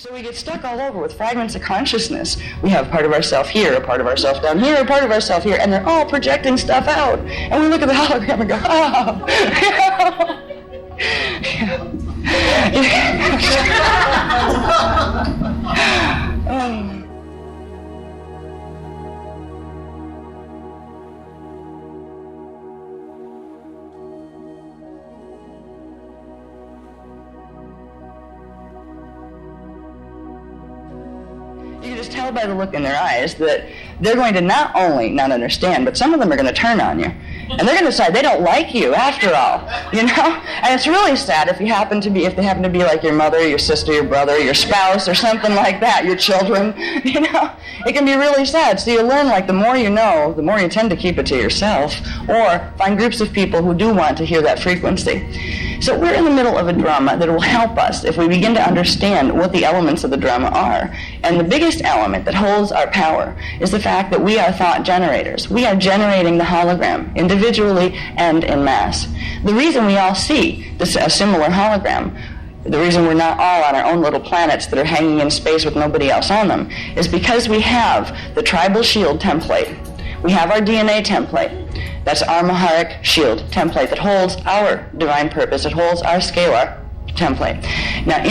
So we get stuck all over with fragments of consciousness. We have part of ourself here, a part of ourself down here, a part of ourself here, and they're all projecting stuff out. And we look at the hologram and go, oh, yeah. You can just tell by the look in their eyes that they're going to not only not understand, but some of them are going to turn on you. And they're going to decide they don't like you after all, you know? And it's really sad if they happen to be like your mother, your sister, your brother, your spouse, or something like that, your children, you know? It can be really sad. So you learn, like, the more you know, the more you tend to keep it to yourself, or find groups of people who do want to hear that frequency. So we're in the middle of a drama that will help us if we begin to understand what the elements of the drama are. And the biggest element that holds our power is the fact that we are thought generators. We are generating the hologram individually and in mass. The reason we all see a similar hologram, the reason we're not all on our own little planets that are hanging in space with nobody else on them, is because we have the tribal shield template. We have our DNA template. That's our Maharic shield template that holds our divine purpose. It holds our scalar template. Now, not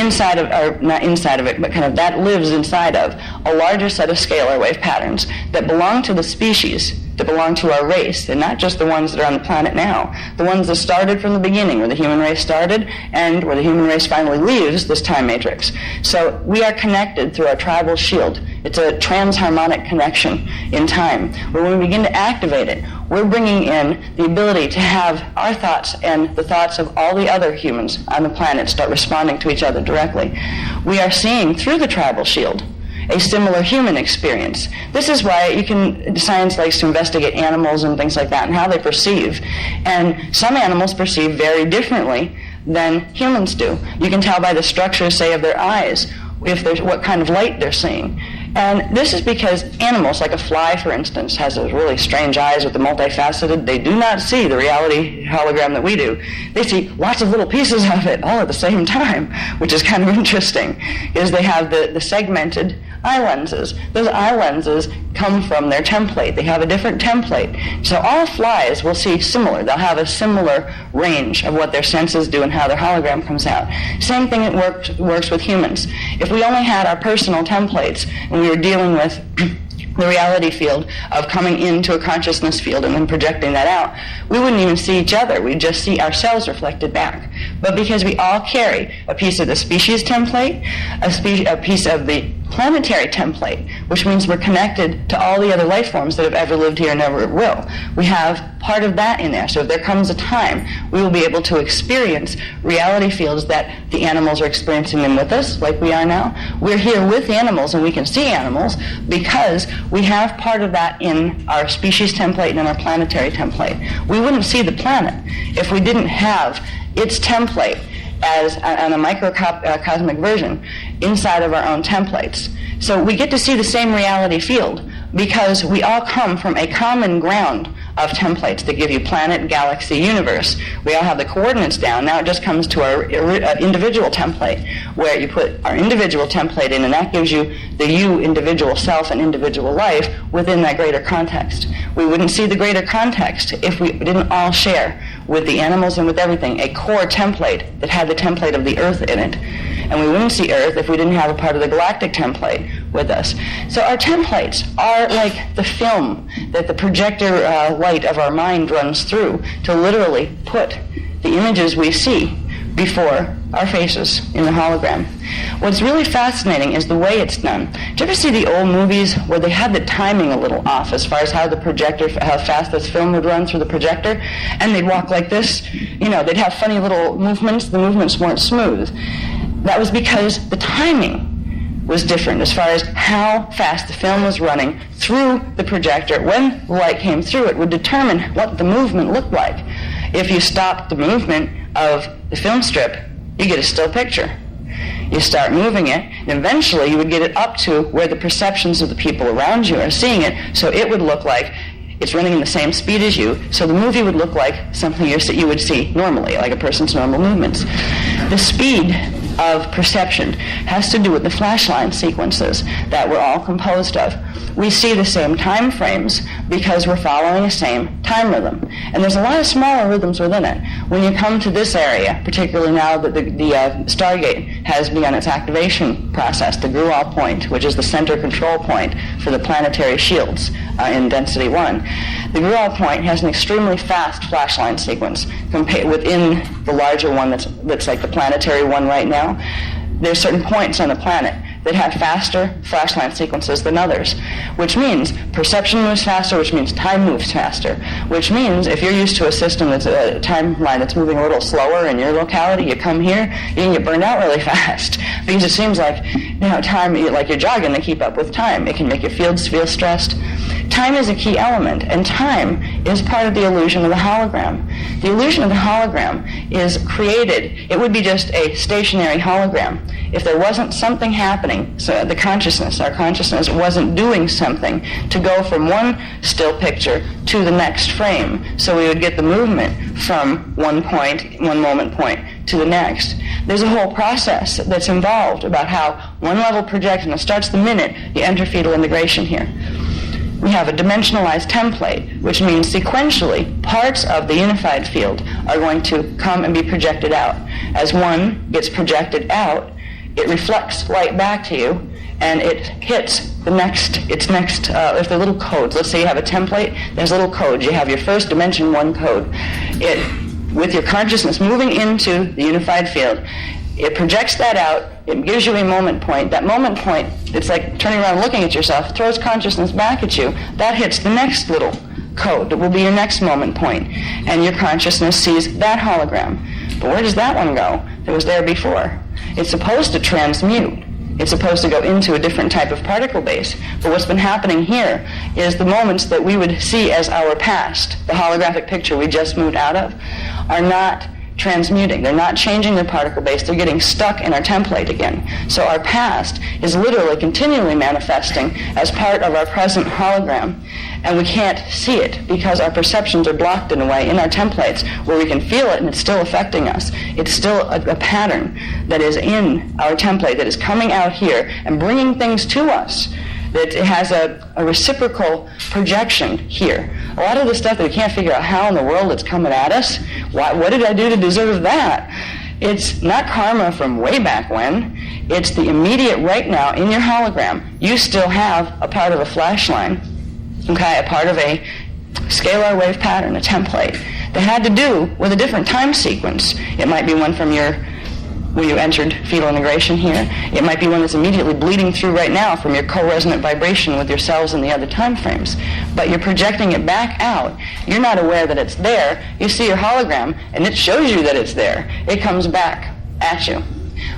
inside of it, but kind of that lives inside of a larger set of scalar wave patterns that belong to the species, that belong to our race, and not just the ones that are on the planet now, the ones that started from the beginning, where the human race started, and where the human race finally leaves this time matrix. So we are connected through our tribal shield. It's a transharmonic connection in time, where when we begin to activate it, we're bringing in the ability to have our thoughts and the thoughts of all the other humans on the planet start responding to each other directly. We are seeing through the tribal shield a similar human experience. This is why science likes to investigate animals and things like that and how they perceive. And some animals perceive very differently than humans do. You can tell by the structure, say, of their eyes, what kind of light they're seeing. And this is because animals, like a fly, for instance, has those really strange eyes with the multifaceted. They do not see the reality hologram that we do. They see lots of little pieces of it all at the same time, which is kind of interesting, because they have the segmented eye lenses. Those eye lenses come from their template. They have a different template. So all flies will see similar. They'll have a similar range of what their senses do and how their hologram comes out. Same thing that works with humans. If we only had our personal templates and we were dealing with the reality field of coming into a consciousness field and then projecting that out, we wouldn't even see each other. We'd just see ourselves reflected back. But because we all carry a piece of the species template, a piece of the planetary template, which means we're connected to all the other life forms that have ever lived here and ever will. We have part of that in there. So if there comes a time, we will be able to experience reality fields that the animals are experiencing them with us, like we are now. We're here with animals and we can see animals because we have part of that in our species template and in our planetary template. We wouldn't see the planet if we didn't have its template as on a microcosmic version inside of our own templates. So we get to see the same reality field because we all come from a common ground of templates that give you planet, galaxy, universe. We all have the coordinates down. Now it just comes to our individual template, where you put our individual template in, and that gives you the you individual self and individual life within that greater context. We wouldn't see the greater context if we didn't all share with the animals and with everything a core template that had the template of the Earth in it. And we wouldn't see Earth if we didn't have a part of the galactic template with us. So our templates are like the film that the projector light of our mind runs through to literally put the images we see before our faces in the hologram. What's really fascinating is the way it's done. Did you ever see the old movies where they had the timing a little off as far as how fast this film would run through the projector? And they'd walk like this. You know, they'd have funny little movements. The movements weren't smooth. That was because the timing was different as far as how fast the film was running through the projector. When the light came through, it would determine what the movement looked like. If you stopped the movement of the film strip, you get a still picture. You start moving it, and eventually you would get it up to where the perceptions of the people around you are seeing it, so it would look like it's running in the same speed as you, so the movie would look like something you would see normally, like a person's normal movements. The speed of perception has to do with the flashline sequences that we're all composed of. We see the same time frames because we're following the same time rhythm. And there's a lot of smaller rhythms within it. When you come to this area, particularly now that the Stargate has begun its activation process, the Gruol point, which is the center control point for the planetary shields in density 1, the Gruol point has an extremely fast flashline sequence within the larger one that's like the planetary one right now. There's certain points on the planet that have faster flashline sequences than others, which means perception moves faster, which means time moves faster, which means if you're used to a system that's a timeline that's moving a little slower in your locality, you come here, you can get burned out really fast because it seems like time, like you're jogging to keep up with time. It can make your fields feel stressed. Time is a key element, and time is part of the illusion of the hologram. The illusion of the hologram is created, it would be just a stationary hologram if there wasn't something happening, so our consciousness wasn't doing something to go from one still picture to the next frame, so we would get the movement from one moment point to the next. There's a whole process that's involved about how one level projects, and it starts the minute you enter fetal integration here. We have a dimensionalized template, which means sequentially parts of the unified field are going to come and be projected out. As one gets projected out, it reflects light back to you, and it hits if they're little codes. Let's say you have a template, there's little codes. You have your first dimension 1 code. With your consciousness moving into the unified field, it projects that out, it gives you a moment point. That moment point, it's like turning around and looking at yourself, throws consciousness back at you. That hits the next little code. That will be your next moment point. And your consciousness sees that hologram. But where does that one go that was there before? It's supposed to transmute. It's supposed to go into a different type of particle base. But what's been happening here is the moments that we would see as our past, the holographic picture we just moved out of, are not transmuting. They're not changing their particle base. They're getting stuck in our template again. So our past is literally continually manifesting as part of our present hologram. And we can't see it because our perceptions are blocked in a way in our templates where we can feel it and it's still affecting us. It's still a pattern that is in our template that is coming out here and bringing things to us. That it has a reciprocal projection here. A lot of the stuff that we can't figure out how in the world it's coming at us, what did I do to deserve that? It's not karma from way back when. It's the immediate right now in your hologram. You still have a part of a flashline, okay, a part of a scalar wave pattern, a template, that had to do with a different time sequence. It might be one from where you entered fetal integration here. It might be one that's immediately bleeding through right now from your co-resonant vibration with your cells in the other time frames. But you're projecting it back out. You're not aware that it's there. You see your hologram, and it shows you that it's there. It comes back at you.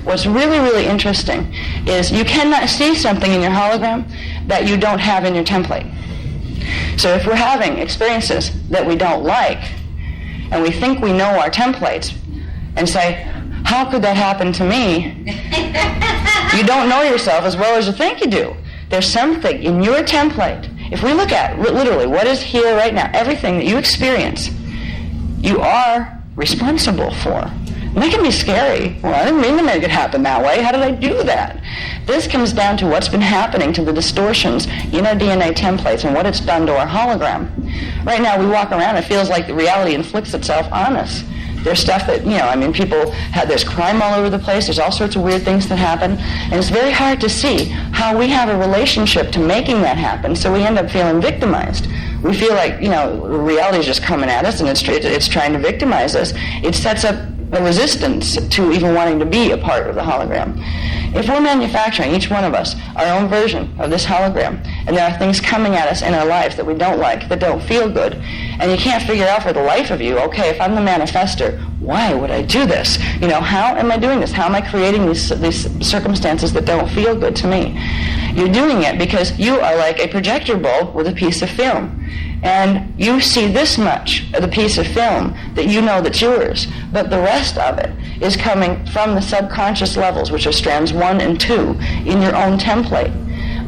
What's really, really interesting is you cannot see something in your hologram that you don't have in your template. So if we're having experiences that we don't like, and we think we know our templates, and say, how could that happen to me? You don't know yourself as well as you think you do. There's something in your template. If we look at literally what is here right now, everything that you experience, you are responsible for. And that can be scary. Well, I didn't mean to make it happen that way. How did I do that? This comes down to what's been happening to the distortions in our DNA templates and what it's done to our hologram. Right now we walk around, it feels like the reality inflicts itself on us. There's stuff that, there's crime all over the place. There's all sorts of weird things that happen. And it's very hard to see how we have a relationship to making that happen, so we end up feeling victimized. We feel like, reality is just coming at us and it's trying to victimize us. It sets up a resistance to even wanting to be a part of the hologram. If we're manufacturing, each one of us, our own version of this hologram, and there are things coming at us in our lives that we don't like, that don't feel good, and you can't figure out for the life of you, okay, if I'm the manifester, why would I do this? How am I doing this? How am I creating these circumstances that don't feel good to me? You're doing it because you are like a projector bulb with a piece of film. And you see this much of the piece of film that you know that's yours, but the rest of it is coming from the subconscious levels, which are strands 1 and 2 in your own template.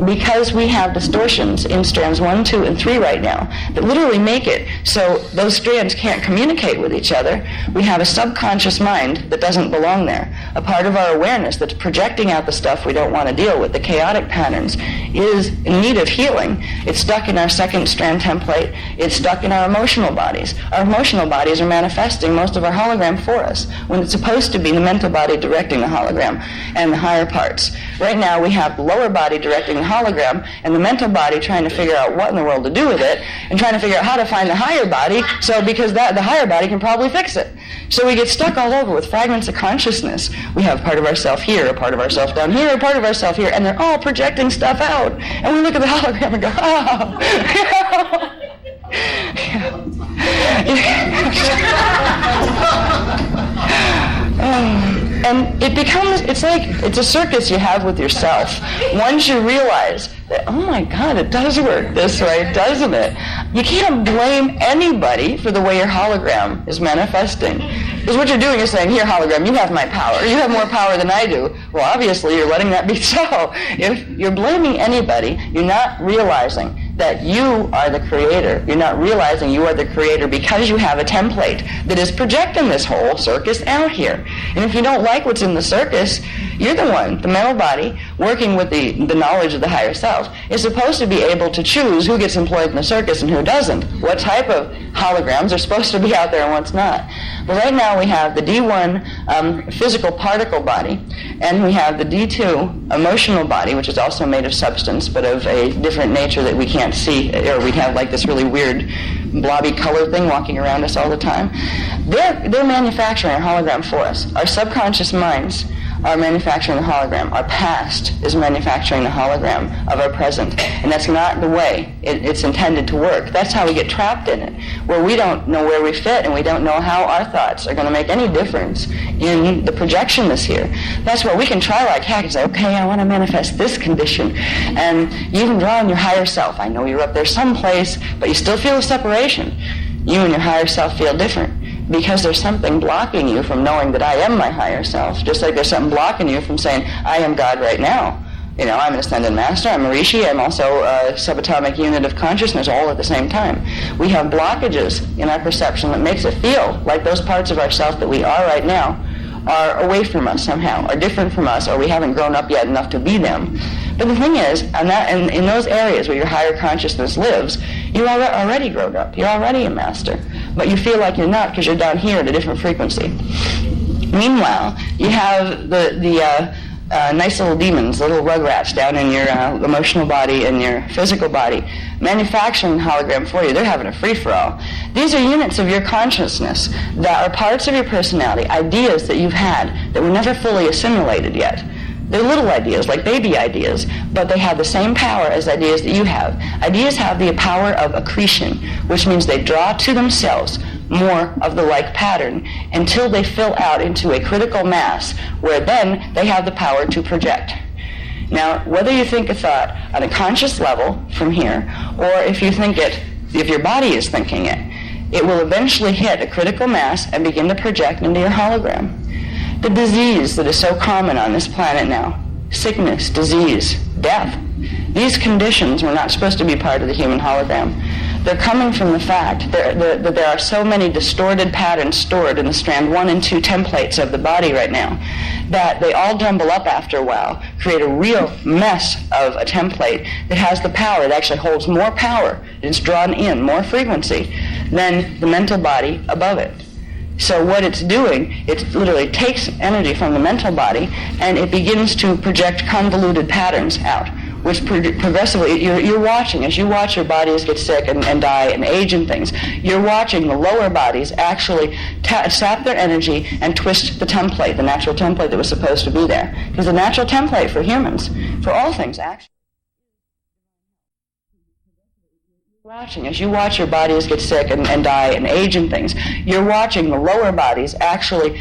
Because we have distortions in strands 1, 2, and 3 right now that literally make it so those strands can't communicate with each other, we have a subconscious mind that doesn't belong there, a part of our awareness that's projecting out the stuff we don't want to deal with, the chaotic patterns, is in need of healing. It's stuck in our second strand template. It's stuck in our emotional bodies. Our emotional bodies are manifesting most of our hologram for us, when it's supposed to be the mental body directing the hologram and the higher parts. Right now we have the lower body directing the hologram and the mental body trying to figure out what in the world to do with it and trying to figure out how to find the higher body, so because the higher body can probably fix it. So we get stuck all over with fragments of consciousness. We have part of ourself here, a part of ourself down here, a part of ourself here, and they're all projecting stuff out. And we look at the hologram and go, oh. And it becomes, it's a circus you have with yourself. Once you realize that, oh my God, it does work this way, doesn't it? You can't blame anybody for the way your hologram is manifesting. Because what you're doing is saying, here, hologram, you have my power. You have more power than I do. Well, obviously, you're letting that be so. If you're blaming anybody, you're not realizing that you are the creator. You're not realizing you are the creator because you have a template that is projecting this whole circus out here. And if you don't like what's in the circus, you're the one, the mental body, working with the knowledge of the higher self, is supposed to be able to choose who gets employed in the circus and who doesn't, what type of holograms are supposed to be out there and what's not. But right now we have the D1 physical particle body, and we have the D2 emotional body, which is also made of substance, but of a different nature that we can't see, or we'd have like this really weird blobby color thing walking around us all the time. They're manufacturing a hologram for us. Our subconscious minds are manufacturing the hologram. Our past is manufacturing the hologram of our present. And that's not the way it's intended to work. That's how we get trapped in it, where we don't know where we fit and we don't know how our thoughts are going to make any difference in the projection that's here. That's where we can try like heck and say, okay, I want to manifest this condition. And you even draw on your higher self. I know you're up there someplace, but you still feel a separation. You and your higher self feel different, because there's something blocking you from knowing that I am my higher self, just like there's something blocking you from saying, I am God right now. You know, I'm an ascended master, I'm a rishi, I'm also a subatomic unit of consciousness all at the same time. We have blockages in our perception that makes it feel like those parts of ourself that we are right now are away from us somehow, are different from us, or we haven't grown up yet enough to be them. But the thing is, in those areas where your higher consciousness lives, you're already grown up. You're already a master. But you feel like you're not because you're down here at a different frequency. Meanwhile, you have the nice little demons, little rugrats down in your emotional body and your physical body, manufacturing hologram for you. They're having a free-for-all. These are units of your consciousness that are parts of your personality, ideas that you've had that were never fully assimilated yet. They're little ideas, like baby ideas, but they have the same power as ideas that you have. Ideas have the power of accretion, which means they draw to themselves more of the like pattern until they fill out into a critical mass, where then they have the power to project. Now, whether you think a thought on a conscious level from here, or if you think it, if your body is thinking it, it will eventually hit a critical mass and begin to project into your hologram. The disease that is so common on this planet now, sickness, disease, death, these conditions were not supposed to be part of the human hologram. They're coming from the fact that there are so many distorted patterns stored in the strand 1 and 2 templates of the body right now that they all jumble up after a while, create a real mess of a template that has the power, it actually holds more power, it's drawn in more frequency than the mental body above it. So what it's doing, it literally takes energy from the mental body and it begins to project convoluted patterns out, which progressively, you're watching, as you watch your bodies get sick and die and age and things, you're watching the lower bodies actually sap their energy and twist the template, the natural template that was supposed to be there. Because the natural template for humans, for all things actually, watching, as you watch your bodies get sick and die and age and things, you're watching the lower bodies actually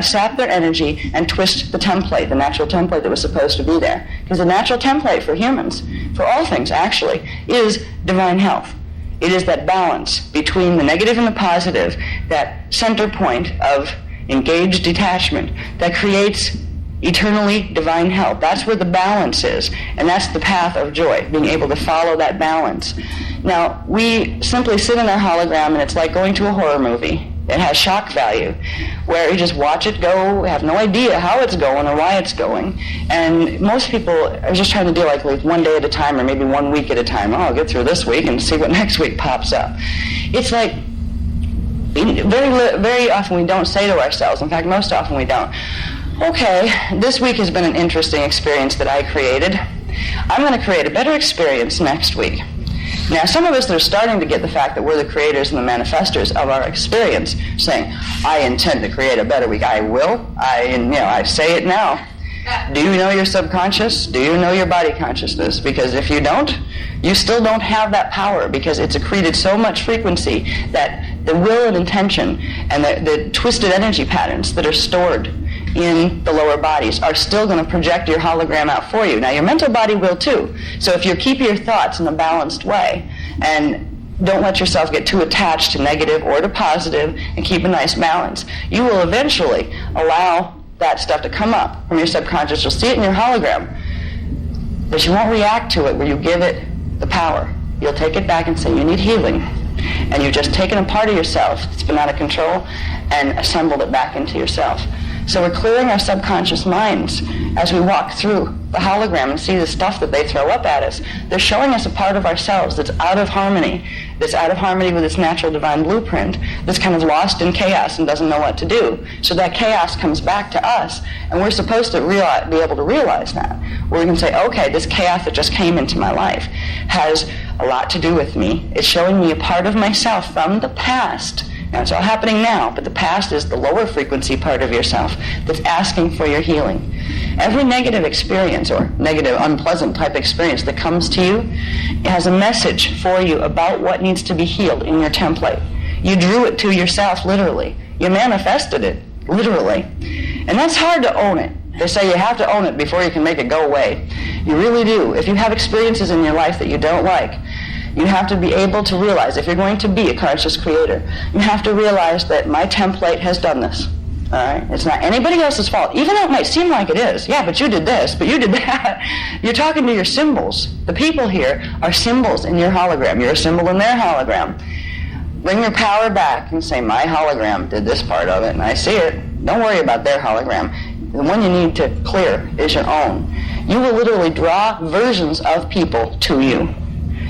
sap their energy and twist the template, the natural template that was supposed to be there. Because the natural template for humans, for all things actually, is divine health. It is that balance between the negative and the positive, that center point of engaged detachment that creates eternally divine health. That's where the balance is, and that's the path of joy, being able to follow that balance. Now, we simply sit in our hologram, and it's like going to a horror movie. It has shock value, where you just watch it go, have no idea how it's going or why it's going. And most people are just trying to deal like one day at a time or maybe 1 week at a time. Oh, I'll get through this week and see what next week pops up. It's like very often we don't say to ourselves, in fact, most often we don't, okay, this week has been an interesting experience that I created. I'm going to create a better experience next week. Now, some of us are starting to get the fact that we're the creators and the manifestors of our experience, saying, I intend to create a better week. I will. I say it now. Do you know your subconscious? Do you know your body consciousness? Because if you don't, you still don't have that power, because it's accreted so much frequency that the will and intention and the twisted energy patterns that are stored in the lower bodies are still going to project your hologram out for you. Now, your mental body will too. So if you keep your thoughts in a balanced way and don't let yourself get too attached to negative or to positive and keep a nice balance, you will eventually allow that stuff to come up from your subconscious. You'll see it in your hologram, but you won't react to it where you give it the power. You'll take it back and say, you need healing. And you've just taken a part of yourself that's been out of control and assembled it back into yourself. So we're clearing our subconscious minds as we walk through the hologram and see the stuff that they throw up at us. They're showing us a part of ourselves that's out of harmony with its natural divine blueprint, that's kind of lost in chaos and doesn't know what to do. So that chaos comes back to us, and we're supposed to be able to realize that. Where we can say, okay, this chaos that just came into my life has a lot to do with me. It's showing me a part of myself from the past. Now, it's all happening now, but the past is the lower frequency part of yourself that's asking for your healing. Every negative experience or negative, unpleasant type experience that comes to you, it has a message for you about what needs to be healed in your template. You drew it to yourself, literally. You manifested it, literally. And that's hard to own it. They say you have to own it before you can make it go away. You really do. If you have experiences in your life that you don't like, you have to be able to realize, if you're going to be a conscious creator, you have to realize that my template has done this. All right? It's not anybody else's fault, even though it might seem like it is. Yeah, but you did this, but you did that. You're talking to your symbols. The people here are symbols in your hologram. You're a symbol in their hologram. Bring your power back and say, my hologram did this part of it, and I see it. Don't worry about their hologram. The one you need to clear is your own. You will literally draw versions of people to you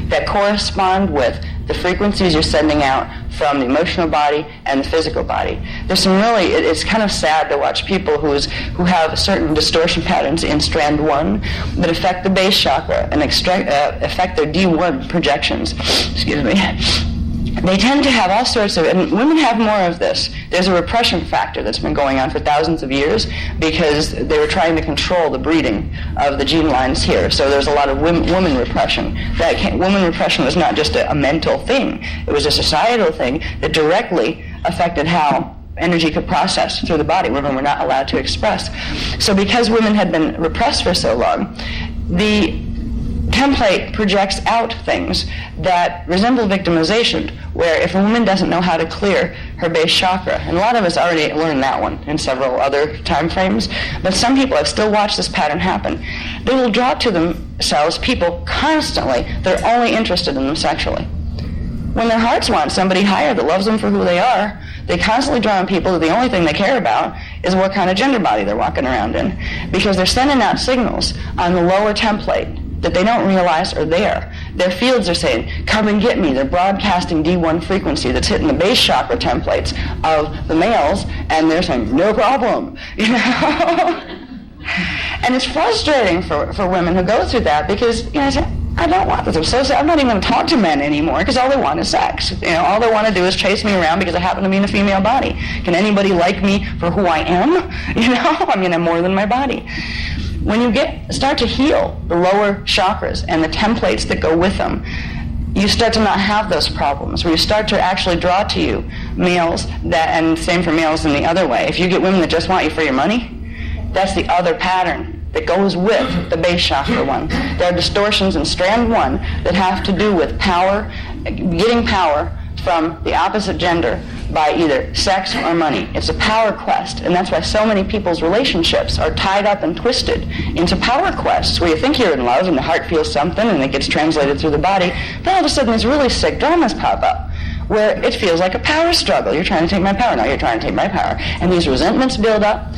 that correspond with the frequencies you're sending out from the emotional body and the physical body. There's some it's kind of sad to watch people who have certain distortion patterns in strand 1 that affect the base chakra and affect their D1 projections. Excuse me. They tend to have all sorts of, and women have more of this. There's a repression factor that's been going on for thousands of years because they were trying to control the breeding of the gene lines here. So there's a lot of woman repression. Woman repression was not just a mental thing. It was a societal thing that directly affected how energy could process through the body. Women were not allowed to express. So because women had been repressed for so long, the template projects out things that resemble victimization, where if a woman doesn't know how to clear her base chakra, and a lot of us already learned that one in several other time frames, but some people have still watched this pattern happen. They will draw to themselves people constantly that are only interested in them sexually. When their hearts want somebody higher that loves them for who they are, they constantly draw on people that the only thing they care about is what kind of gender body they're walking around in, because they're sending out signals on the lower template that they don't realize are there. Their fields are saying, come and get me. They're broadcasting D1 frequency that's hitting the base chakra templates of the males, and they're saying, no problem, you know? And it's frustrating for women who go through that because, you know, I don't want this. I'm so sad. I'm not even going to talk to men anymore because all they want is sex. You know, all they want to do is chase me around because I happen to be in a female body. Can anybody like me for who I am? You know, I mean, I'm more than my body. When you start to heal the lower chakras and the templates that go with them, you start to not have those problems, where you start to actually draw to you males and same for males in the other way. If you get women that just want you for your money, that's the other pattern that goes with the base chakra one. There are distortions in strand 1 that have to do with power, getting power from the opposite gender by either sex or money. It's a power quest, and that's why so many people's relationships are tied up and twisted into power quests, where you think you're in love and the heart feels something and it gets translated through the body, but all of a sudden these really sick dramas pop up, where it feels like a power struggle. You're trying to take my power. Now you're trying to take my power. And these resentments build up.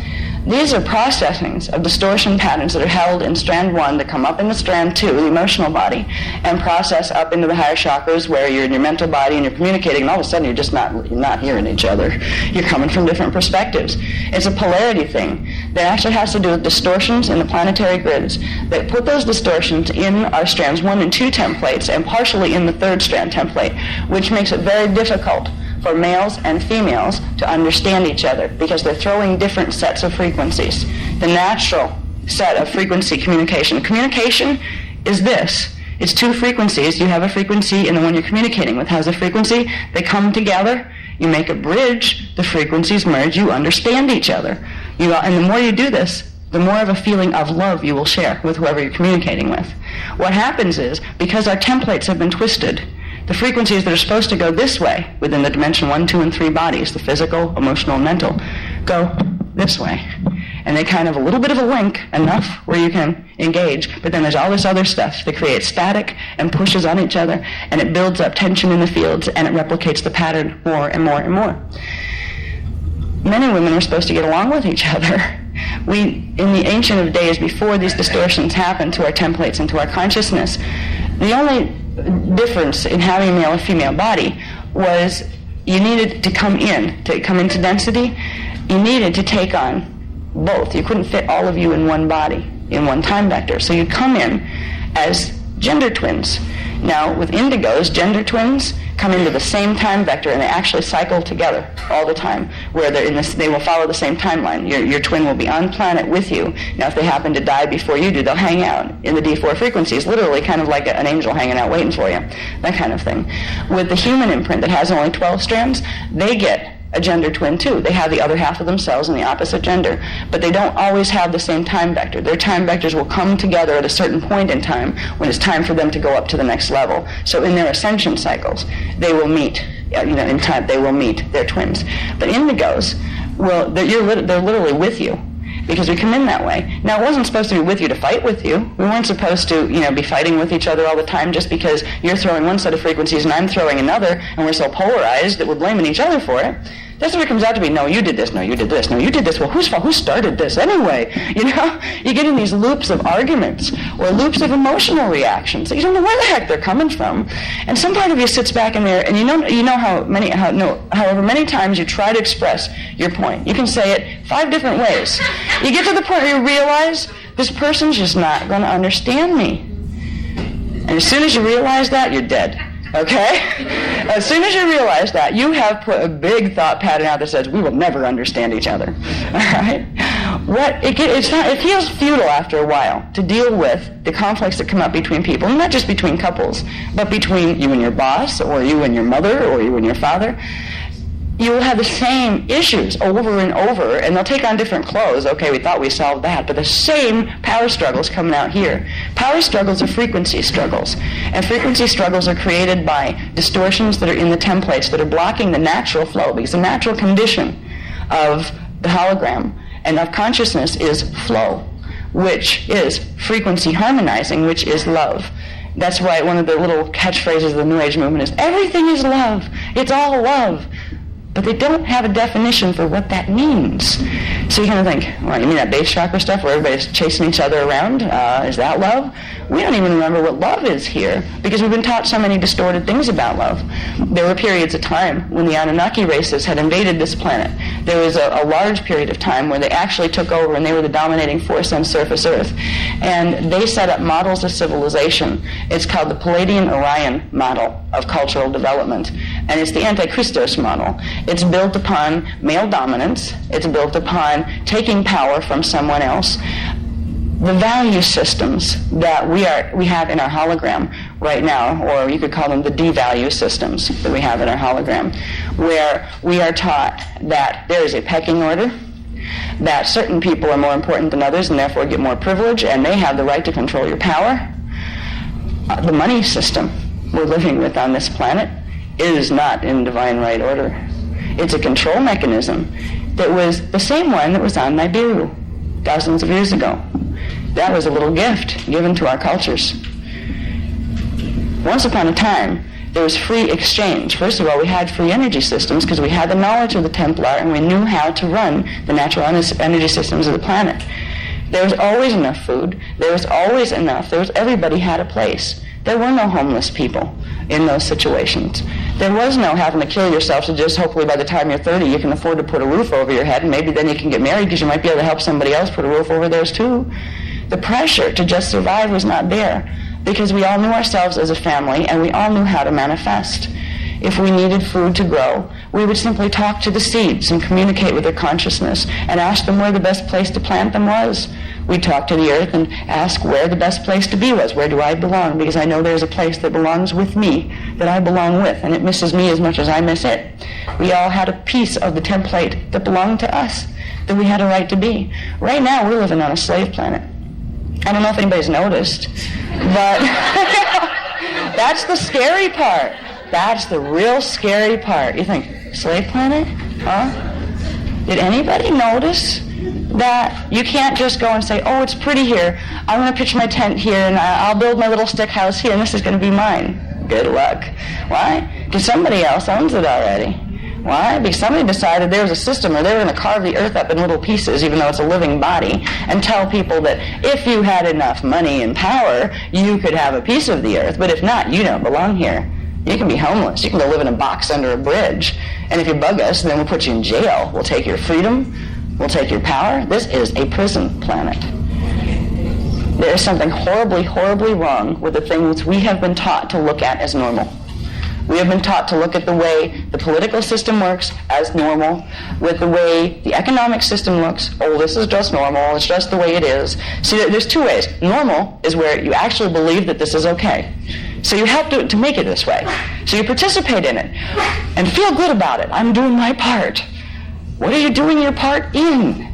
These are processings of distortion patterns that are held in strand 1 that come up into strand 2, the emotional body, and process up into the higher chakras where you're in your mental body and you're communicating, and all of a sudden you're not hearing each other. You're coming from different perspectives. It's a polarity thing that actually has to do with distortions in the planetary grids that put those distortions in our strands 1 and 2 templates and partially in the 3rd strand template, which makes it very difficult for males and females to understand each other because they're throwing different sets of frequencies. The natural set of frequency communication. Communication is this. It's 2 frequencies. You have a frequency and the one you're communicating with has a frequency. They come together. You make a bridge. The frequencies merge. You understand each other. And the more you do this, the more of a feeling of love you will share with whoever you're communicating with. What happens is, because our templates have been twisted, the frequencies that are supposed to go this way within the dimension 1, 2, and 3 bodies, the physical, emotional, and mental, go this way. And they kind of a little bit of a link enough where you can engage, but then there's all this other stuff that creates static and pushes on each other, and it builds up tension in the fields, and it replicates the pattern more and more and more. Men and women are supposed to get along with each other. In the ancient of days, before these distortions happened to our templates and to our consciousness, the only difference in having a male or female body was you needed to come into density, you needed to take on both. You couldn't fit all of you in one body, in one time vector. So you'd come in as gender twins. Now, with indigos, gender twins come into the same time vector, and they actually cycle together all the time, where they will follow the same timeline. Your twin will be on planet with you. Now, if they happen to die before you do, they'll hang out in the D4 frequencies, literally kind of like an angel hanging out waiting for you, that kind of thing. With the human imprint that has only 12 strands, they get a gender twin too. They have the other half of themselves in the opposite gender, but they don't always have the same time vector. Their time vectors will come together at a certain point in time when it's time for them to go up to the next level. So in their ascension cycles, they will meet. In time, they will meet their twins. But indigos, well, they're literally with you, because we come in that way. Now, it wasn't supposed to be with you to fight with you. We weren't supposed to, be fighting with each other all the time just because you're throwing one set of frequencies and I'm throwing another, and we're so polarized that we're blaming each other for it. That's what it comes out to be. No, you did this. No, you did this. No, you did this. Well, whose fault? Who started this anyway? You get in these loops of arguments or loops of emotional reactions that you don't know where the heck they're coming from. And some part of you sits back in there, and however many times you try to express your point, you can say it 5 different ways. You get to the point where you realize this person's just not going to understand me. And as soon as you realize that, you're dead. Okay? As soon as you realize that, you have put a big thought pattern out that says, we will never understand each other. All right? It feels futile after a while to deal with the conflicts that come up between people, and not just between couples, but between you and your boss, or you and your mother, or you and your father. You will have the same issues over and over, and they'll take on different clothes. Okay, we thought we solved that, but the same power struggles coming out here. Power struggles are frequency struggles, and frequency struggles are created by distortions that are in the templates that are blocking the natural flow, because the natural condition of the hologram and of consciousness is flow, which is frequency harmonizing, which is love. That's why one of the little catchphrases of the New Age movement is, everything is love. It's all love. But they don't have a definition for what that means. So you kind of think, well, you mean that base chakra stuff where everybody's chasing each other around? Is that love? We don't even remember what love is here because we've been taught so many distorted things about love. There were periods of time when the Anunnaki races had invaded this planet. There was a large period of time where they actually took over and they were the dominating force on surface Earth. And they set up models of civilization. It's called the Palladian-Orion model of cultural development. And it's the Antichristos model. It's built upon male dominance. It's built upon taking power from someone else. The value systems that we have in our hologram right now, or you could call them the devalue systems that we have in our hologram, where we are taught that there is a pecking order, that certain people are more important than others and therefore get more privilege, and they have the right to control your power. The money system we're living with on this planet is not in divine right order. It's a control mechanism that was the same one that was on Nibiru thousands of years ago. That was a little gift given to our cultures. Once upon a time, There was free exchange. First of all, we had free energy systems because we had the knowledge of the Templar and we knew how to run the natural energy systems of the planet. There was always enough food. There was always enough. Everybody had a place. There were no homeless people in those situations. There was no having to kill yourself to just hopefully by the time you're 30 you can afford to put a roof over your head, and maybe then you can get married because you might be able to help somebody else put a roof over theirs too. The pressure to just survive was not there because we all knew ourselves as a family and we all knew how to manifest. If we needed food to grow, we would simply talk to the seeds and communicate with their consciousness and ask them where the best place to plant them was. We'd talk to the earth and ask where the best place to be was. Where do I belong? Because I know there's a place that belongs with me, that I belong with, and it misses me as much as I miss it. We all had a piece of the template that belonged to us, that we had a right to be. Right now, we're living on a slave planet. I don't know if anybody's noticed, but that's the scary part. That's the real scary part. You think, slave planet? Huh? Did anybody notice that you can't just go and say, oh, it's pretty here. I'm going to pitch my tent here, and I'll build my little stick house here, and this is going to be mine. Good luck. Why? Because somebody else owns it already. Why? Because somebody decided there was a system where they were going to carve the earth up in little pieces, even though it's a living body, and tell people that if you had enough money and power, you could have a piece of the earth, but if not, you don't belong here. You can be homeless. You can go live in a box under a bridge. And if you bug us, then we'll put you in jail. We'll take your freedom. We'll take your power. This is a prison planet. There is something horribly, horribly wrong with the things we have been taught to look at as normal. We have been taught to look at the way the political system works as normal, with the way the economic system looks. Oh, this is just normal. It's just the way it is. See, there's two ways. Normal is where you actually believe that this is okay. So you have to make it this way. So you participate in it and feel good about it. I'm doing my part. What are you doing your part in?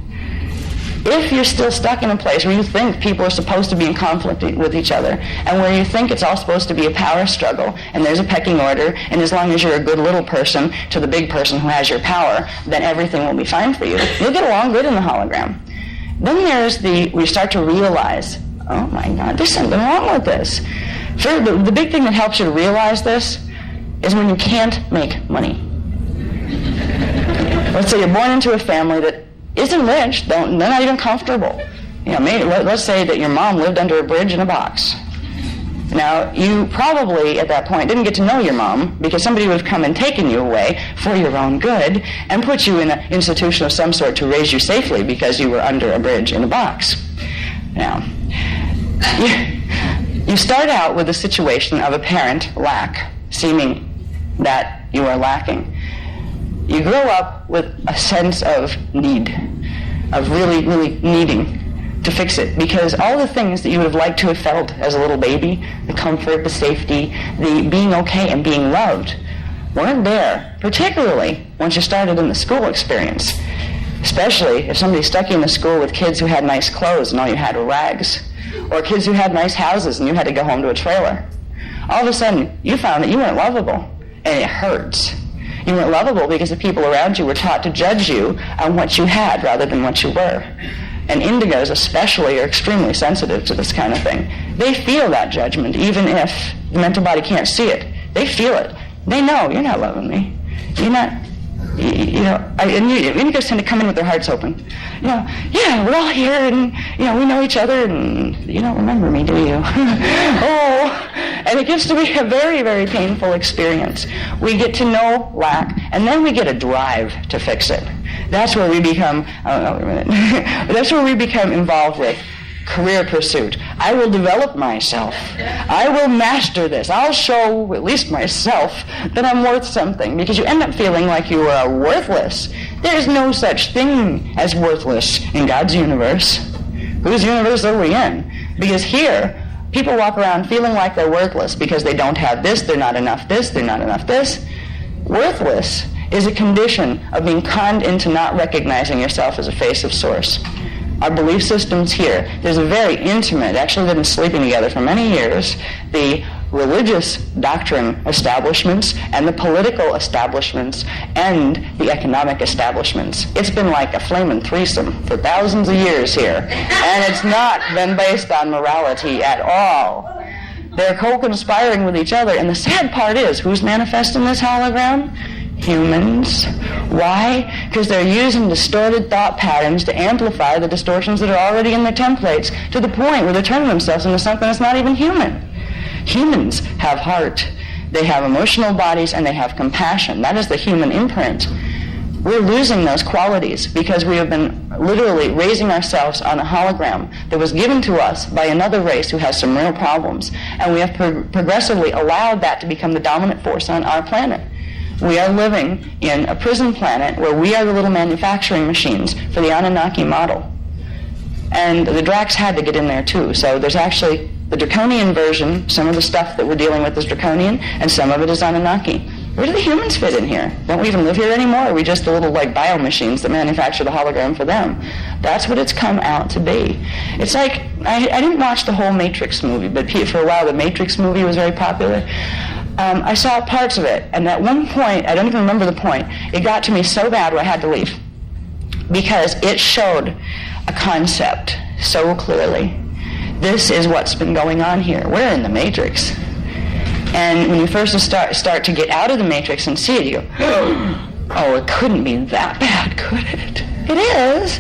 If you're still stuck in a place where you think people are supposed to be in conflict with each other, and where you think it's all supposed to be a power struggle, and there's a pecking order, and as long as you're a good little person to the big person who has your power, then everything will be fine for you. You'll get along good in the hologram. Then there's we start to realize, oh my God, there's something wrong with this. Sure, the big thing that helps you to realize this is when you can't make money. Let's say you're born into a family that isn't rich, they're not even comfortable. Maybe, let's say that your mom lived under a bridge in a box. Now, you probably, at that point, didn't get to know your mom because somebody would have come and taken you away for your own good and put you in an institution of some sort to raise you safely because you were under a bridge in a box. Now, you start out with a situation of apparent lack, seeming that you are lacking. You grow up with a sense of need, of really, really needing to fix it, because all the things that you would have liked to have felt as a little baby, the comfort, the safety, the being okay and being loved, weren't there, particularly once you started in the school experience, especially if somebody stuck you in the school with kids who had nice clothes and all you had were rags, or kids who had nice houses and you had to go home to a trailer. All of a sudden, you found that you weren't lovable, and it hurts. You weren't lovable because the people around you were taught to judge you on what you had rather than what you were. And indigos especially are extremely sensitive to this kind of thing. They feel that judgment even if the mental body can't see it. They feel it. They know, you're not loving me. You're not, and indigos tend to come in with their hearts open. Yeah, we're all here and, we know each other and you don't remember me, do you? Oh, and it gets to be a very, very painful experience. We get to know lack, and then we get a drive to fix it. That's where we become, that's where we become involved with career pursuit. I will develop myself. I will master this. I'll show at least myself that I'm worth something, because you end up feeling like you are worthless. There's no such thing as worthless in God's universe. Whose universe are we in? Because here, people walk around feeling like they're worthless because they don't have this, they're not enough this, they're not enough this. Worthless is a condition of being conned into not recognizing yourself as a face of source. Our belief systems here, there's a very intimate, actually they've been sleeping together for many years, the religious doctrine establishments and the political establishments and the economic establishments. It's been like a flaming threesome for thousands of years here, and it's not been based on morality at all. They're co-conspiring with each other. And the sad part is, who's manifesting this hologram? Humans. Why? Because they're using distorted thought patterns to amplify the distortions that are already in their templates to the point where they're turning themselves into something that's not even human. Humans have heart. They have emotional bodies, and they have compassion. That is the human imprint. We're losing those qualities because we have been literally raising ourselves on a hologram that was given to us by another race who has some real problems. And we have progressively allowed that to become the dominant force on our planet. We are living in a prison planet where we are the little manufacturing machines for the Anunnaki model. And the Dracs had to get in there too. So there's actually the draconian version. Some of the stuff that we're dealing with is draconian, and some of it is Anunnaki. Where do the humans fit in here? Don't we even live here anymore? Or are we just the little bio machines that manufacture the hologram for them? That's what it's come out to be. It's like, I didn't watch the whole Matrix movie, but for a while the Matrix movie was very popular. I saw parts of it, and at one point, I don't even remember the point, it got to me so bad where I had to leave. Because it showed a concept so clearly. This is what's been going on here. We're in the Matrix. And when you first start to get out of the Matrix and see it, you go, oh, it couldn't be that bad, could it? It is,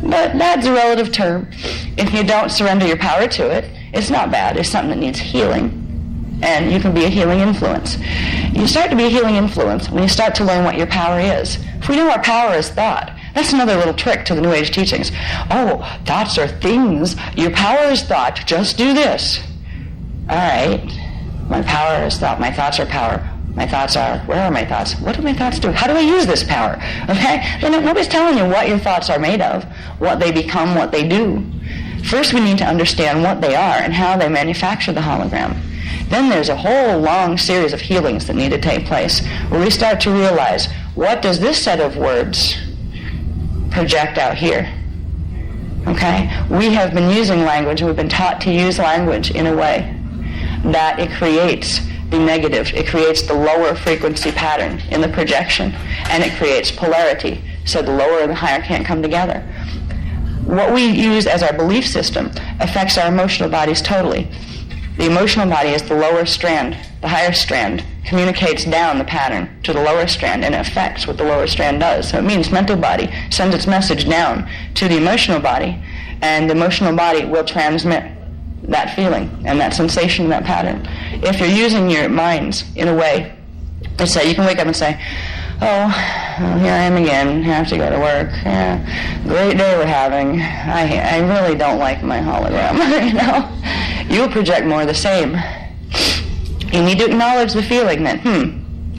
but that's a relative term. If you don't surrender your power to it, it's not bad. It's something that needs healing. And you can be a healing influence. You start to be a healing influence when you start to learn what your power is. If we know our power is thought, that's another little trick to the New Age teachings. Oh, thoughts are things. Your power is thought. Just do this. All right. My power is thought. My thoughts are power. My thoughts are, where are my thoughts? What do my thoughts do? How do I use this power? Okay? Nobody's telling you what your thoughts are made of, what they become, what they do. First, we need to understand what they are and how they manufacture the hologram. Then there's a whole long series of healings that need to take place where we start to realize, what does this set of words project out here? Okay? We have been using language, and we've been taught to use language in a way that it creates the negative. It creates the lower frequency pattern in the projection, and it creates polarity, so the lower and the higher can't come together. What we use as our belief system affects our emotional bodies totally. The emotional body is the lower strand. The higher strand communicates down the pattern to the lower strand, and it affects what the lower strand does. So it means mental body sends its message down to the emotional body, and the emotional body will transmit that feeling and that sensation, that pattern. If you're using your minds in a way, let's say you can wake up and say, oh, here I am again, have to go to work. Yeah, great day we're having. I really don't like my hologram. You'll project more of the same. You need to acknowledge the feeling that,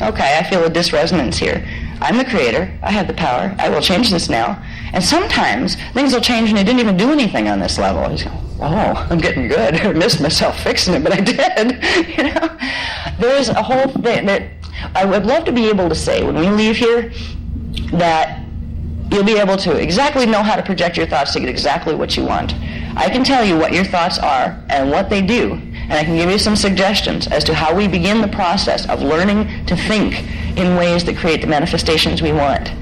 okay, I feel a disresonance here. I'm the creator. I have the power. I will change this now. And sometimes things will change and I didn't even do anything on this level. I just go, oh, I'm getting good. I missed myself fixing it, but I did. There's a whole thing that I would love to be able to say when we leave here that you'll be able to exactly know how to project your thoughts to get exactly what you want. I can tell you what your thoughts are and what they do, and I can give you some suggestions as to how we begin the process of learning to think in ways that create the manifestations we want.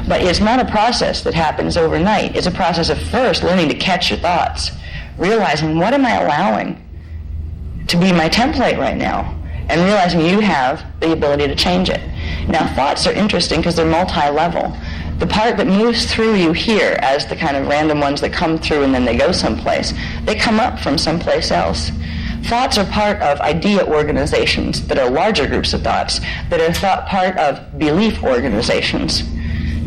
But it's not a process that happens overnight. It's a process of first learning to catch your thoughts, realizing what am I allowing to be my template right now, and realizing you have the ability to change it. Now, thoughts are interesting because they're multi-level. The part that moves through you here as the kind of random ones that come through and then they go someplace, they come up from someplace else. Thoughts are part of idea organizations that are larger groups of thoughts, that are part of belief organizations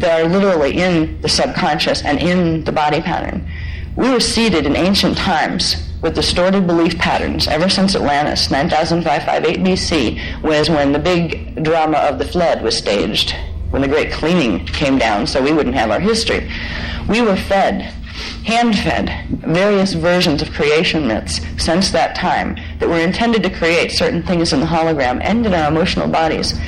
that are literally in the subconscious and in the body pattern. We were seated in ancient times with distorted belief patterns ever since Atlantis. 9558 BC was when the big drama of the flood was staged, when the great cleaning came down so we wouldn't have our history. We were fed, hand-fed, various versions of creation myths since that time that were intended to create certain things in the hologram and in our emotional bodies.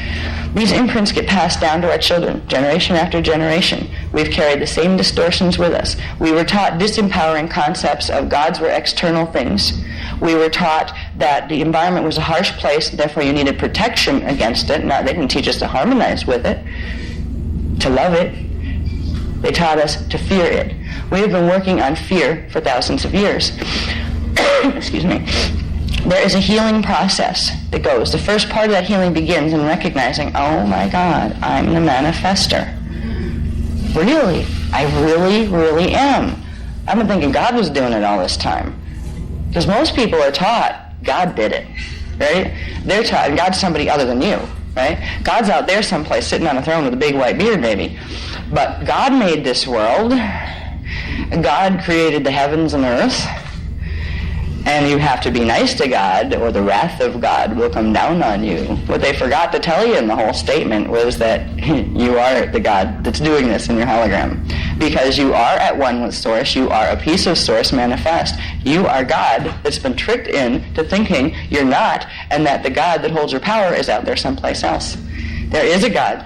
These imprints get passed down to our children, generation after generation. We've carried the same distortions with us. We were taught disempowering concepts of gods were external things. We were taught that the environment was a harsh place, therefore you needed protection against it. Now, they didn't teach us to harmonize with it, to love it. They taught us to fear it. We have been working on fear for thousands of years. Excuse me. there is a healing process that goes. The first part of that healing begins in recognizing, oh my God, I'm the manifester. Really? I really, really am. I've been thinking God was doing it all this time. Because most people are taught God did it, right? They're taught, and God's somebody other than you, right? God's out there someplace sitting on a throne with a big white beard maybe. But God made this world. God created the heavens and earth. And you have to be nice to God, or the wrath of God will come down on you. What they forgot to tell you in the whole statement was that you are the God that's doing this in your hologram. Because you are at one with Source, you are a piece of Source manifest. You are God that's been tricked into thinking you're not, and that the God that holds your power is out there someplace else. There is a God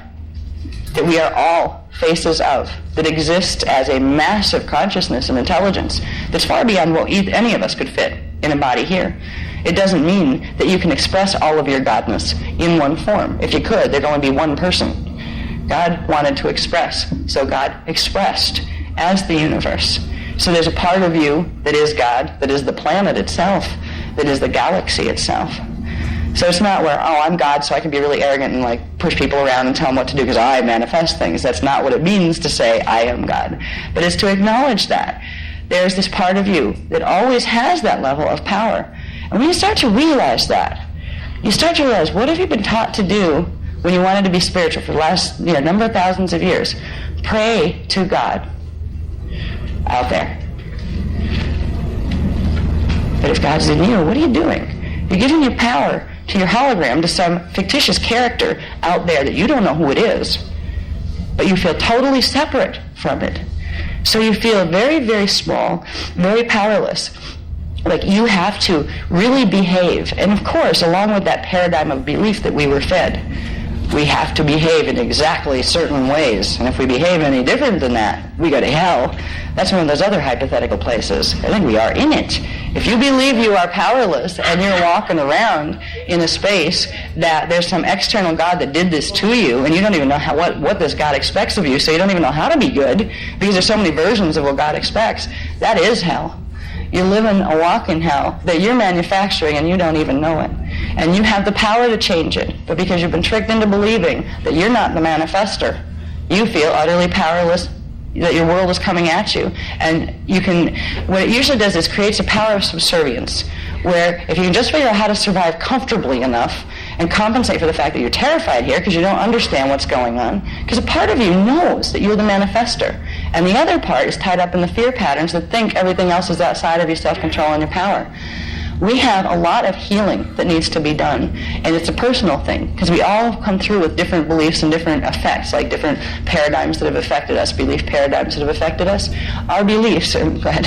that we are all faces of, that exists as a massive consciousness and intelligence that's far beyond what any of us could fit in a body here. It doesn't mean that you can express all of your godness in one form. If you could, there'd only be one person. God wanted to express, so God expressed as the universe. So there's a part of you that is God, that is the planet itself, that is the galaxy itself. So it's not where, oh, I'm God, so I can be really arrogant and like push people around and tell them what to do because I manifest things. That's not what it means to say I am God. But it's to acknowledge that there's this part of you that always has that level of power. And when you start to realize that, you start to realize, what have you been taught to do when you wanted to be spiritual for the last number of thousands of years? Pray to God out there. But if God's in you, what are you doing? You're giving your power to your hologram to some fictitious character out there that you don't know who it is, but you feel totally separate from it. So you feel very, very small, very powerless. Like you have to really behave. And of course, along with that paradigm of belief that we were fed, we have to behave in exactly certain ways. And if we behave any different than that, we go to hell. That's one of those other hypothetical places. I think we are in it. If you believe you are powerless and you're walking around in a space that there's some external God that did this to you, and you don't even know what this God expects of you, so you don't even know how to be good, because there's so many versions of what God expects, that is hell. You're living a walk in hell that you're manufacturing and you don't even know it. And you have the power to change it, but because you've been tricked into believing that you're not the manifester, you feel utterly powerless, that your world is coming at you. And what it usually does is creates a power of subservience, where if you can just figure out how to survive comfortably enough and compensate for the fact that you're terrified here because you don't understand what's going on, because a part of you knows that you're the manifester, and the other part is tied up in the fear patterns that think everything else is outside of your self-control and your power. We have a lot of healing that needs to be done, and it's a personal thing, because we all come through with different beliefs and different effects, like different paradigms that have affected us, belief paradigms that have affected us. Our beliefs are... Go ahead.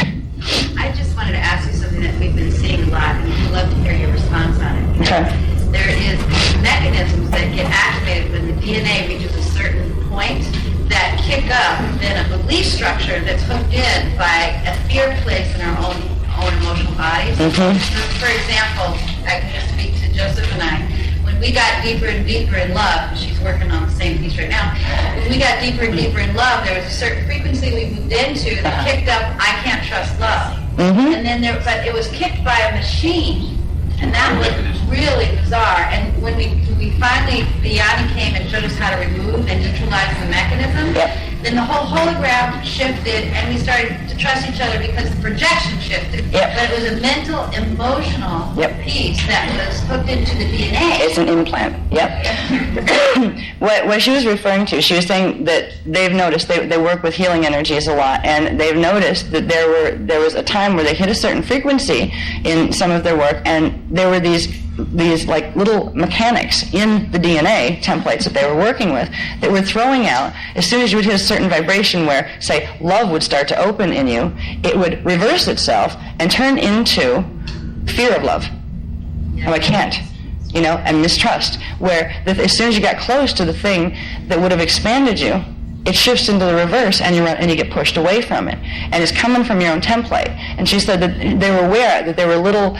I just wanted to ask you something that we've been seeing a lot, and I'd love to hear your response on it. Okay. There is mechanisms that get activated when the DNA reaches a certain point that kick up then a belief structure that's hooked in by a fear place in our own emotional bodies. Mm-hmm. So, for example, I can just speak to Joseph and I. When we got deeper and deeper in love, she's working on the same piece right now, when we got deeper and deeper in love, there was a certain frequency we moved into that kicked up, I can't trust love. Mm-hmm. And then but it was kicked by a machine, and that was really bizarre. And when we finally, the Yanni came and showed us how to remove and neutralize the mechanism, then the whole hologram shifted, and we started to trust each other because the projection shifted. But it was a mental, emotional piece that was hooked into the DNA. It's an implant. What she was referring to, she was saying that they've noticed, they work with healing energies a lot, and they've noticed that there was a time where they hit a certain frequency in some of their work, and there were these like little mechanics in the DNA templates that they were working with that were throwing out, as soon as you would hit a certain vibration where, say, love would start to open in you, it would reverse itself and turn into fear of love. Oh, I can't. And mistrust, where as soon as you got close to the thing that would have expanded you, it shifts into the reverse, and you get pushed away from it. And it's coming from your own template. And she said that they were aware that there were little,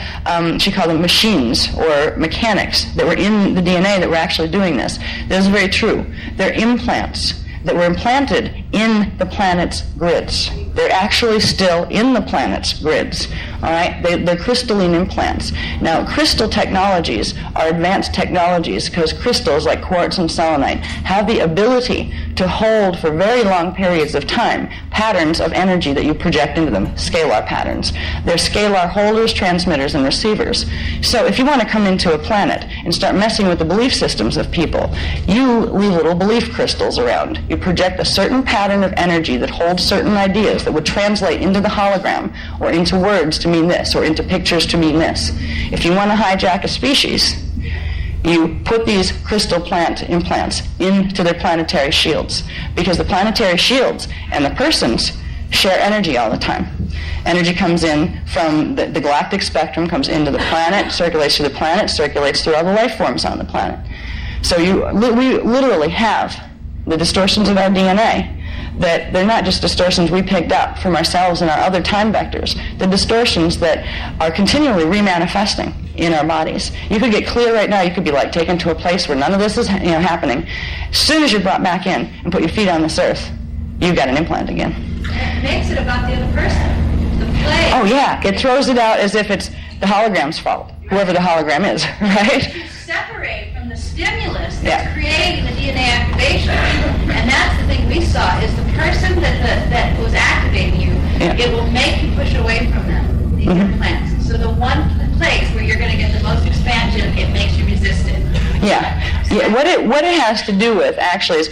she called them machines or mechanics that were in the DNA that were actually doing this. This is very true. They're implants that were implanted in the planet's grids. They're actually still in the planet's grids. All right? They're crystalline implants. Now, crystal technologies are advanced technologies because crystals like quartz and selenite have the ability to hold for very long periods of time patterns of energy that you project into them, scalar patterns. They're scalar holders, transmitters, and receivers. So if you want to come into a planet and start messing with the belief systems of people, you leave little belief crystals around. You project a certain pattern of energy that holds certain ideas that would translate into the hologram or into words to mean this or into pictures to mean this. If you want to hijack a species, you put these crystal plant implants into their planetary shields, because the planetary shields and the persons share energy all the time. Energy comes in from the galactic spectrum, comes into the planet, circulates through the planet, circulates through all the life forms on the planet. So we literally have the distortions of our DNA, that they're not just distortions we picked up from ourselves and our other time vectors. The distortions that are continually remanifesting in our bodies. You could get clear right now. You could be like taken to a place where none of this is happening. As soon as you're brought back in and put your feet on this earth, you've got an implant again. It makes it about the other person. The play. Oh yeah, it throws it out as if it's the hologram's fault, whoever the hologram is, right? You separate from the stimulus that's creating the DNA activation, and that's the thing we saw, is the person that was activating you, it will make you push away from them, these implants. So the one place where you're going to get the most expansion, it makes you resist it. What it has to do with actually is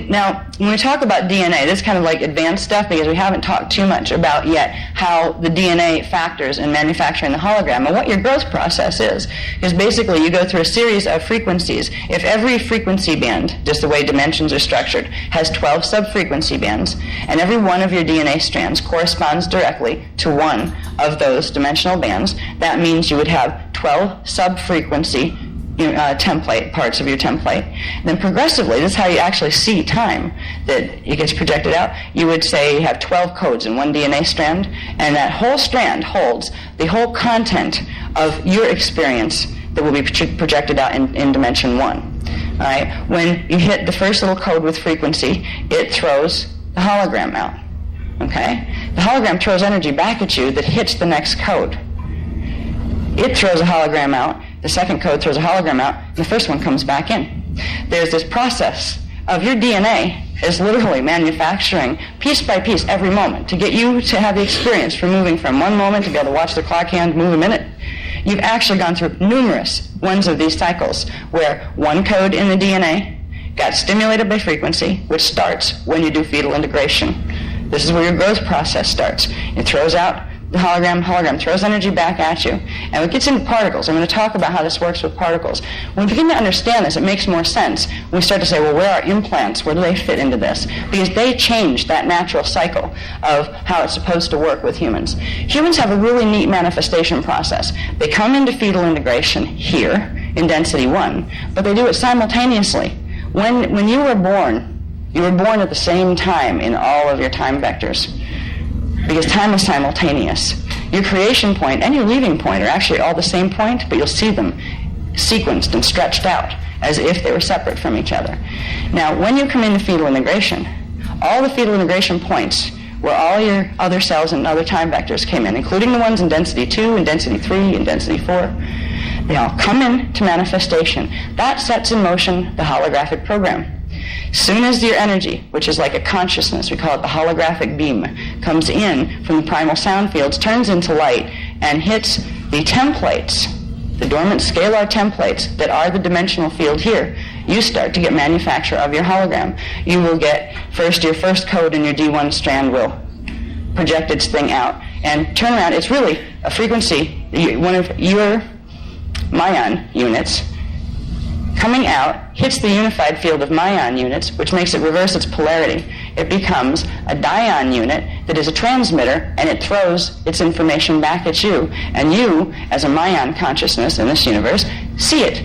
now when we talk about DNA, this is kind of like advanced stuff because we haven't talked too much about yet how the DNA factors in manufacturing the hologram and what your growth process is. Because basically you go through a series of frequencies. If every frequency band, just the way dimensions are structured, has 12 sub-frequency bands, and every one of your DNA strands corresponds directly to one of those dimensional bands, that means you would have 12 sub-frequency template, parts of your template. Then progressively, this is how you actually see time, that it gets projected out. You would say you have 12 codes in one DNA strand, and that whole strand holds the whole content of your experience that will be projected out in dimension 1. All right? When you hit the first little code with frequency, it throws the hologram out. Okay? The hologram throws energy back at you that hits the next code. It throws a hologram out, the second code throws a hologram out, and the first one comes back in. There's this process of your DNA is literally manufacturing piece by piece every moment to get you to have the experience for moving from one moment to be able to watch the clock hand move a minute. You've actually gone through numerous ones of these cycles where one code in the DNA got stimulated by frequency, which starts when you do fetal integration. This is where your growth process starts. It throws out the hologram throws energy back at you. And it gets into particles. I'm going to talk about how this works with particles. When we begin to understand this, it makes more sense. We start to say, well, where are implants? Where do they fit into this? Because they change that natural cycle of how it's supposed to work with humans. Humans have a really neat manifestation process. They come into fetal integration here in density 1, but they do it simultaneously. When you were born at the same time in all of your time vectors. Because time is simultaneous. Your creation point and your leaving point are actually all the same point, but you'll see them sequenced and stretched out as if they were separate from each other. Now, when you come into fetal integration, all the fetal integration points where all your other cells and other time vectors came in, including the ones in density 2 and density 3 and density 4, they all come into manifestation. That sets in motion the holographic program. Soon as your energy, which is like a consciousness, we call it the holographic beam, comes in from the primal sound fields, turns into light, and hits the templates, the dormant scalar templates that are the dimensional field here, you start to get manufacture of your hologram. You will get your first code in your D1 strand will project its thing out and turn around. It's really a frequency, one of your Mayan units coming out, hits the unified field of Mayan units, which makes it reverse its polarity. It becomes a Dion unit that is a transmitter, and it throws its information back at you. And you, as a Mayan consciousness in this universe, see it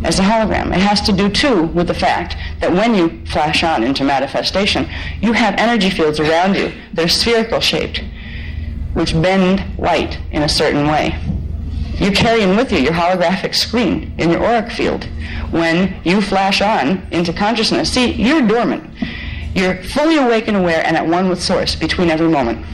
as a hologram. It has to do, too, with the fact that when you flash on into manifestation, you have energy fields around you that are spherical-shaped, which bend light in a certain way. You carry in with you your holographic screen in your auric field. When you flash on into consciousness, see, you're dormant. You're fully awake and aware and at one with Source between every moment.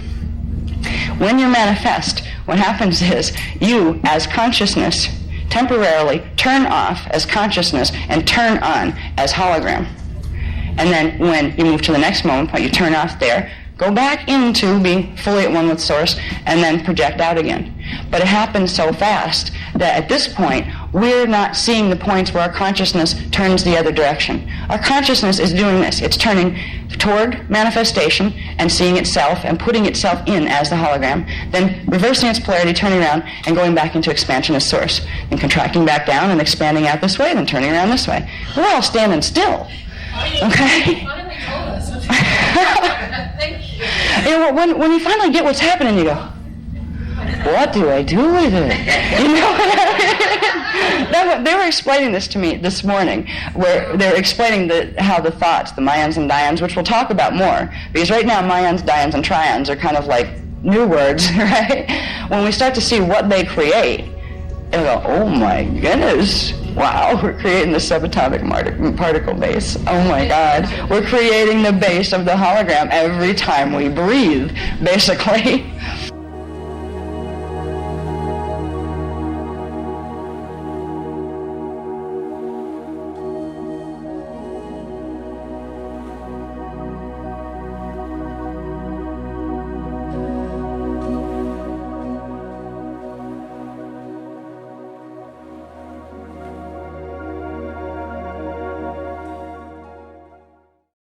When you manifest, what happens is you, as consciousness, temporarily turn off as consciousness and turn on as hologram. And then when you move to the next moment point, you turn off there, go back into being fully at one with Source, and then project out again. But it happens so fast that at this point, we're not seeing the points where our consciousness turns the other direction. Our consciousness is doing this. It's turning toward manifestation and seeing itself and putting itself in as the hologram, then reversing its polarity, turning around, and going back into expansion as Source, and contracting back down and expanding out this way, then turning around this way. We're all standing still. Okay? You know, when you finally get what's happening, you go, what do I do with it? You know, they were explaining this to me this morning, where they were explaining how the thoughts, the myons and dions, which we'll talk about more, because right now myons, dions, and trions are kind of like new words, right? When we start to see what they create, and go, oh my goodness, wow, we're creating the subatomic particle base. Oh my God, we're creating the base of the hologram every time we breathe, basically.